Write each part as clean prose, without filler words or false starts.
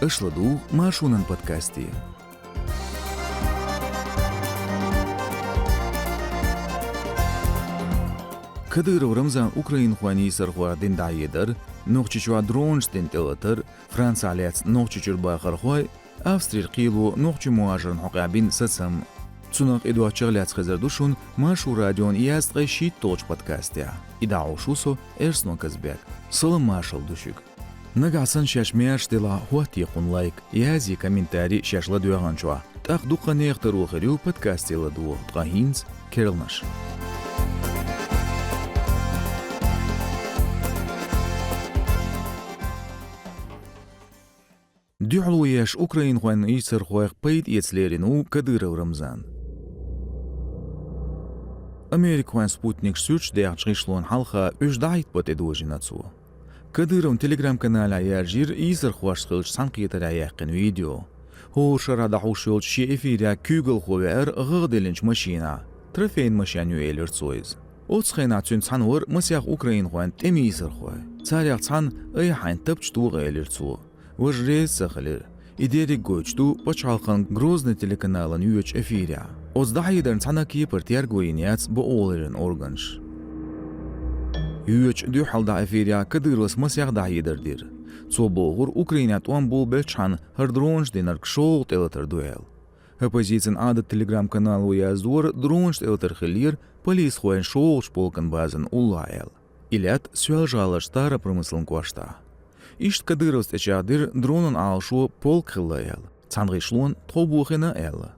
اشلدو ماشونن بودكاستي. كدر ورمزان أوكرين خواني سرخوا دين دايدر نوخچچوا درونج دين تلتر فرانسا عليت نوخچچور باخر خوي أفسترير قيلو نوخچ مواجرن حقابين سسم تسونق إدوا چغليات خزردوشون ماشو راديون إياست غيشي توج بودكاستيا إدعو شوسو إرسنو كزبيك سلام ماشل دوشيك نقعسن شاش مياش دلا هواتي قون لايك يازي كومنتاري شاش لدوغانچوا تأخدو قنيق تروخريو بودكاستي لدو تغاهينز كيرلنش دعلوياش أوكرين خوان يسر خويق بيت يتسليرينو كدير ورمزان أمريكوان سبوتنيك سوتش ديعش غيشلون حلقة دعيت بوتدوجي ناتسو كديرون تليجرام كانال عيارجير يسر خواش خلش سانقية العياقين فيديو هو شرع دعوشولش شي إفيريا كوغل خوار غغدلنش ماشينا ترفين ماشيانيو إيلرتسويز أوتسخين عتسون تسانور مسياق أوكرين خوان تيمي يسر خواه تساريق تسان أي حين تبتش دوغ إيلرتسو وجريز سخلر إداري جوجتو بچالقان грозный телеканалын юч эфиря. Оздайдерн цанаки партияр гуинияц боолерен органш. Юч дю халда эфиря кадырос масяг дайдердир. Цо боғур Украинат уан бол белчан хардронш денар кшол телетер дуэл. Оппозицин адат телеграм-канал уяздур дронш телетер хилир полис хуэн шолш полкан базен улаэл. Илят сюалжалаш стара промыслын квашта. Ишт кадырос течадыр дронын алшу полк хиллаял. Цангышлун тобухена элла.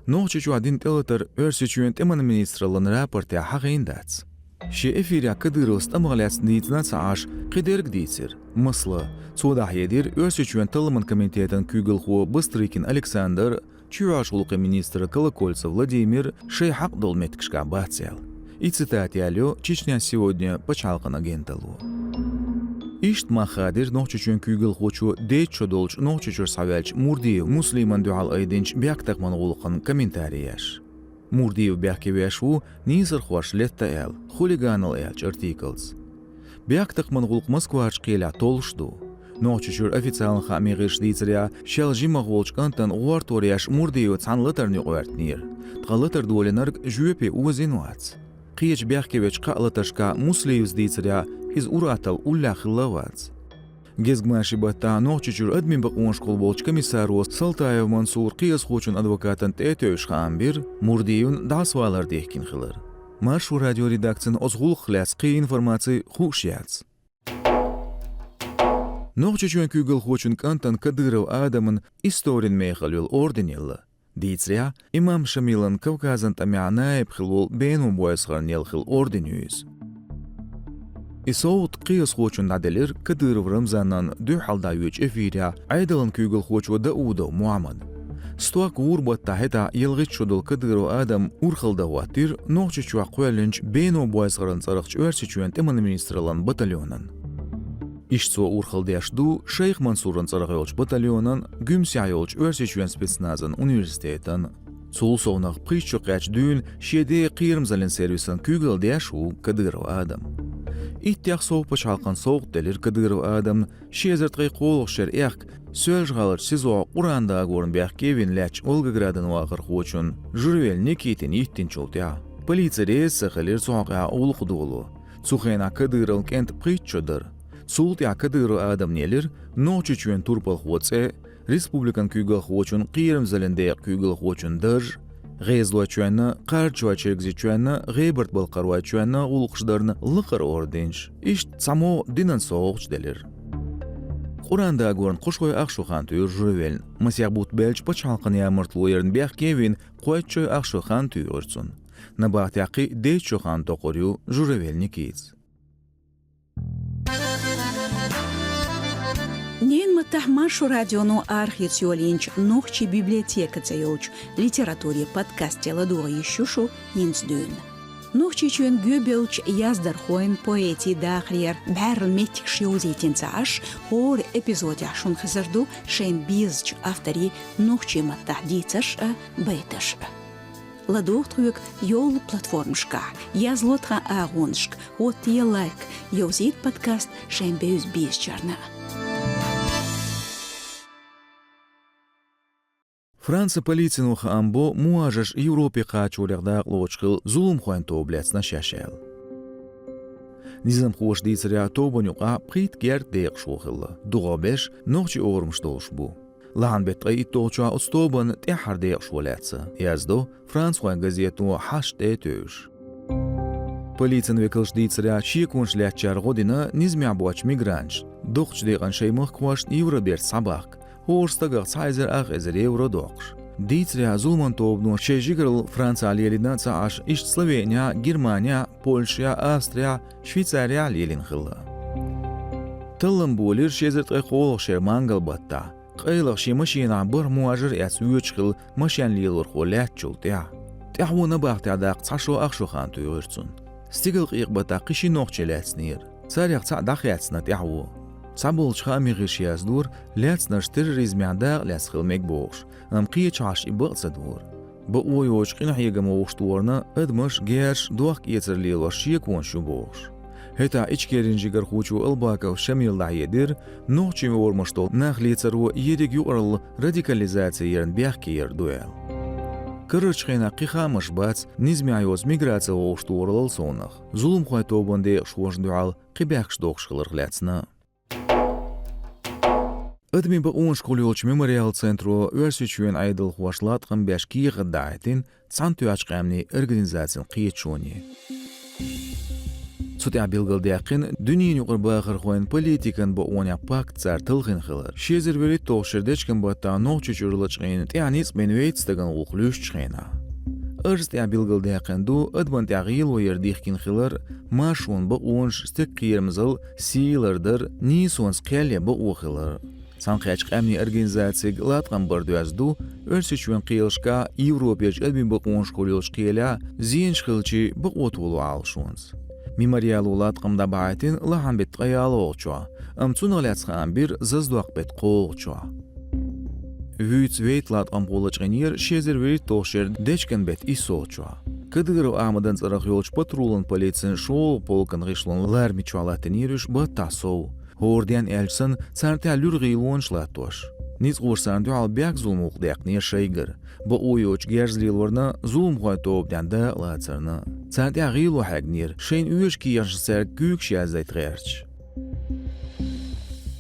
Нохчичу один телетер өрсичуен теман министрлын рапорте хагайндац. Ши эфиря кадырос тамгаляц нитнац аш кидерг дицер. Мыслы, цуда едир өрсичуен тылман комитетен кюгылху быстрыкин Александр, чуашулқы министр Колокольцев Владимир шейхак долметкшка бацел. И цитати алё Чечня сегодня почалкана генталу. Ишт махадир нохчучун кюгыл хочу дейчо долч нохчучур савелч Мурдиев муслиман дуал айдинч бяктак манголкан комментарияш. Мурдиев бяхкевяшу низер хваш летта эл, хулиганал элч артиклс. Бяктак манголк Москвач келя толшду. Нохчучур официалн хамигыш дицеря шелжи мағолч кантан уарторияш Мурдиев цан лытарни уартнир. Тғалытар дуоленарг жюпе уазинуац. قيج بيحكيوش قالتشكا مسليوز ديتريا هز أوراتل أولا خلوات. جزء ماشي بتا نوچچور أدمين بقونش قلبولش كميساروس سلطايو منصور قياس خوچن أدوكاتن تأتيوش خامبير مورديون دعسوالر ديحكين خلر. مارشو راديو ريداكتن أزغول خلاص قي إنفورماتي خوشياتس. نوچچون كوغل خوچن كانتن كديرو آدمن إستورين ميخلول أوردينيل. ديتريا إمام شميلن كوكازن تميع نايب خلول بينهم بويسخر نيلخل أوردينيوز. إصوت قياس خوچن عدلر كدير ورمزانن دو حالدا يوچ إفيريا عيدلن كوغل خوچو داودو محمد. ستواك وربوت تاهتا يلغيت شدل كديرو آدم ورخل دواتير نوچچوا قوالنج بينو بويسخرن صرخش ورسيچوين تمن منسترلن بطليونن. İşço urxaldyaşdu Şeyh Mansurun Sarıgayolç batalyonan Gümsiyayolç Örseçüyen spetsnazın universitetin Sulsovnaq pıyçı qaç dün şede qiyirmzalin servisin kügildyaşu Kadyrov adam. İttiyaq soğuk paçalqan soğuk delir Kadyrov adam şezertqay qolğışer eq söljğalır sizo Quranda gorun biyaq kevin laç Olgagradın vaqır xoçun jurvel Nikitin ittin çoltya. Politsiya reysi qilir soğuqa olqudulu. Suxena Kadyrov kent pıyçıdır. Султя кадыру адам нелер, ночичуен турпал хвоце, республикан кюгал хвочун қирым залендеяк кюгал хвочун дырж, ғезлуачуенна, қарчуачергзичуенна, ғейбірт балқаруачуенна улқшдарны лықыр орденш. Ишт само динан соғыч делер. Quranda gorn qo'shqo'y aqshuxan tuyur jurveln. Masyagbut belch pachalqan yamırtluyerin biyaq kevin qo'ychoy aqshuxan tuyursun. Nabat yaqi deychoxan toqoryu jurvelni kiz. Нен матахмашу радиону архитсюолинч нохчи библиотека цеюч литературе подкастела дуа ещушу инсдюн. Нохчи чуен гюбелч яздар хоен поэти дахриер бәрл метик шиозетин цааш хор эпизодя шун хазарду шен бизч автори нохчи матахдицаш бейташ. Ладохтрук йол платформшка, язлотха агоншк, от лайк, йозит подкаст шен беюз бизчарна. Fransa politsiyonu ambo muajash Европе qaçuliqda loçqil zulm xoyn tobletsna şaşel. Nizam xoş ditsriya tobun yuqa prit gert deq şoxilla. Duğabeş noqçi ormuş dolş bu. Lan betqi toça ostobun tehar deq şolatsa. Yazdo Frans xoyn gazetu haş detüş. Politsin vekilş ditsriya şikunş lehçar godina nizmiya boç migranç. Doqç deqan şeymıq xoş Evroper sabaq. Horstagaq sayzer aq ezer Euro doqş. Ditsriya zulman tobnu şejigril Fransa lelina çaaş iş Sloveniya, Germaniya, Polşa, Avstriya, Şvitsariya lelin xilla. Tılın bolir şezert qol şermangal batta. Qayliq şi maşina bir muajir es üçqil maşan lelur xolat çultya. Tahwuna baxtadaq çaşo aqşo xan tuyursun. Stigil qiqbata qişi noqçelatsnir. Sariyaq çadaxyatsna tahwu. Sabol çxamiğiş yazdur, letsnaş terrorizmiyada letsxilmek boğuş. Amqiye çaş ibaqsadur. Bu oyoç qinahiyegam oğuştuvarna edmaş gerş duaq yetirliyor şiyekonşu boğuş. Heta içkerinci garxuçu albakav şamilda yedir, noqçimi ormaştol naxliyetsaru yedik yuqarıl radikalizasiyerin biyaqkiyir duel. Kırıçqina qixamaş bats, nizmiyayoz migrasiya oğuştuvarıl sonaq. Zulum xoy tobonde şuaş dual qibaqş doqşqılır letsna. Admi ba on şkolyoç memorial centru örsüçüyen aydıl xoşlatqın beşkiye qıdaytin, çantüaçqamni organizasiyan qiyeçoni. Sutya bilgildaqin dünyin yuqur baxır xoyn politikan ba onya pakt zar tılğın xılır. Şezir verit toğşirdeçkin batta noqçuçurlıçqin tianis benveytstagan uqlüşçqina. Örstya bilgildaqin du adban tağil o yerdixkin xılır, maşun ba onş stek qiyirmizil siyilardır, nisons qelya ba uqılır. Sanqaçqamni organizatsiya latqan barduyazdu, örsüçüyen qiyilşka Evropiyaj admin ba on şkolyoçqiyla ziyençqilçi ba otulu alşunz. Memorial latqamda baatin lahan bet qayalı olçua. Amtsun alatsqan bir zazduaq bet qoğçua. Vüts veit latqam qolaçqanir şezir verit toğşer deçken bet isolçua. Kadıgır amadan tsaraq yolç patrulun politsin şol polkan qişlon larmi çualatiniriş ba tasov. Hordian elçsin sarta lürgilon şlatoş. Niz qorsan dual biaq zulmuq deqni şeygir. Bu oyoç gerzlilorna zulm xoy tobdanda latsarna. Sarta gilo hagnir, şeyin üyeşki yaşser güyük şazayt gerç.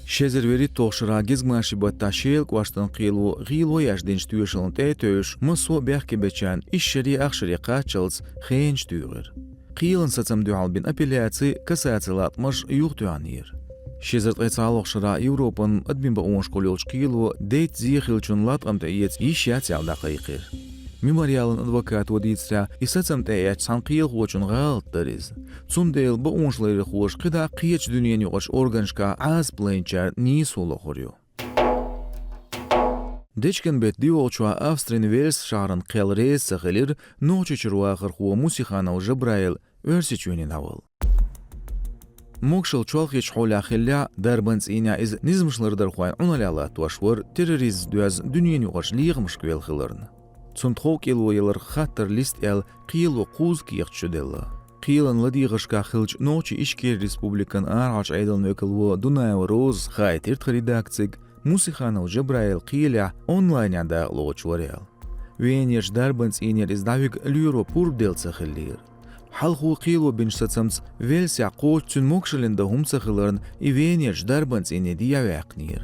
Şezir verit toğşıra gizgmaşı batta şel qwastan gilo yaşdinç tüyeşilin teytöş, maso biaqki beçan işşeri aqşeri qaçılz xenç tüyür. Qiyilin satsam dual bin apellatsi kasatsilatmış yuq tüyanir. Şezert qeçaloq şıra Evropan admin ba on şkolyoç qiylu deyt ziyxilçun latqamta iyets işyatsal daqiqir. Memorialın advokat voditsra isatsamta iyat sanqiyil xoçun galt dariz. Tsumdeyl ba onşlayri xoş qida qiyeç dünyen yoqaş organşka az plençar nisolo xoryo. Deçken bet diolçua Avstrin Vels şahrın qelrez saqilir noqçuçirwa xirxu musixanav Jabrail örsiçünin aval. Mokşal çolxiç xola xilla darbans ina iz nizmişlar xoyn onalalat vaşwar terroriz düaz dünyen yoqaş liğmiş kvel xılırn. Tsumtxok eloylar xatar list el qiylo quz qiqçudella. Qilan ladiğışka xılç noçi işker respublikan arğaç aydal nökelvo Dunay Roz xaytir redaktsig Musixanov Jabrail qiyla online da loçvarel. Venyers darbans iner iz davig lyro purdelsa xillir. Halxu qilo binç satsams velsia qoçun mokşalında humsaxıların ivenyer darbans inedi yavaqnir.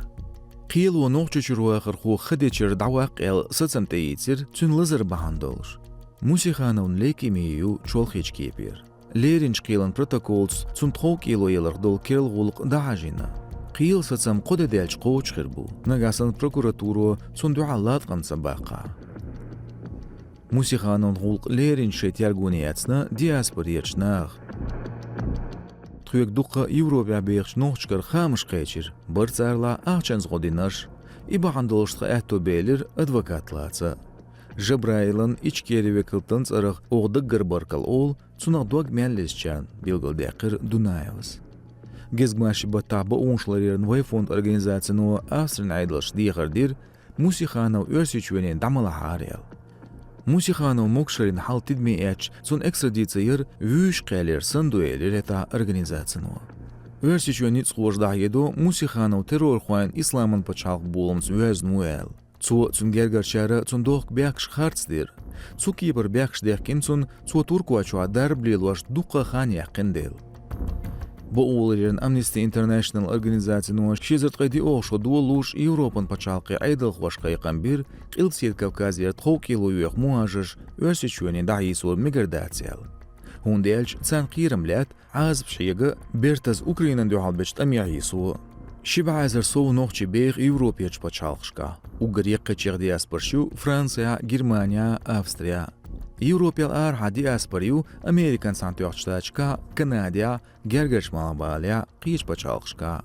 Qilo noqçuçurwa xirxu xadeçir dawaq el satsamta yitir tün lazır bahandolş. Musixanovun lekimiyu çolxiç kepir. Lerinç qilan protokols tün txok ilo yelar dol kerl gulq dahajina. Qil satsam qodadelç qoç xirbu. Nagasan prokuraturo tün duallat qansa baqa. Musixanon gulq lerin şetyarguniyetsna diasporiyetsnaq. Txuyek duqa Evropa beğç noqçkar xamış qeçir. Bartsarla ağçanz godinaş. İbahandolştqa ähto belir advokatlatsa. Jabrailın içkeri vekiltans arıq oğda gırbarkal ol, tsuna duaq mellesçan bilgildaqir Dunayevs. Gezgmaşı batta ba onşlarin Wayfond organizasyonu Avstrin aydılş diğirdir, Musixanov örsiçüvenin damala harel. Musixanov mokşarin hal tidmi eç, son ekstraditsiyir vüş qelir sanduelir eta organizasyonu. Örsiçüvenit sqoşda yedo Musixanov terror xoyan İslamın paçalq bulums öz nuel. zum gergerçara zum doch bekş hartsdir. Zu kiber bekş dekinsun zu turku açua darbliloş duqa xan yaqindel. Bu oğulların Amnesty International organizasyonu şizirtqedi oğuşu duoluş Evropan paçalqı aydıl xoşqayqan bir qilsiyet Kavkaziyat xokilu yuq muajış örsüçüni dahisul migradatsiyal. Hundelç tsan qirimlat azb şiyga bertaz Ukrainan duhalbeç amyahisu. Şibazır soğu noqçi beğ Evropiyaç paçalqışka. Ugariq qıçıqdiyasparşu Fransiya, Germaniya, Avstriya. Европел диаспорию Американ Сантьёрштачка, Канадия, Гергерч Малабалия, Қич Пачалқшка.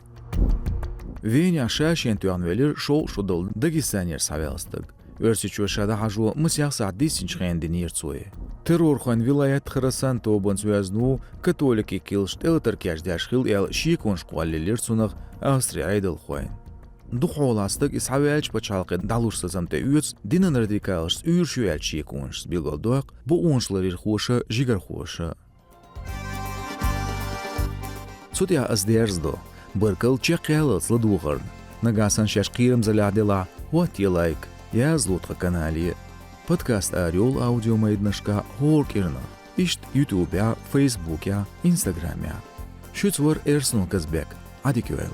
Веня шашен тюанвелер шол шудол Дагестанер савелстык. Өрсичу шада хажу мысяқ сааддисинч хендинир цуе. Террор хан вилаят Хырасан тобын связну католики килшт элтаркяж дяшхил эл шиконш қуаллелер цунақ Австрия айдыл хуайн. Духоластык исхавелч пачалқы далушсызамте үйц динан радикалш үйршуэлч шиконш билгодоқ бу оншларир хуша жигар хуша. Сутя аздерздо быркал чекел сладухарн. Нагасан шашқирам залядела вот лайк. Я злотқа канале. Подкаст Орел аудиомайднашка хоркерна. Ишт Ютубя, Фейсбукя, Инстаграмя. Шуцвар Эрснул Казбек. Адикюэл.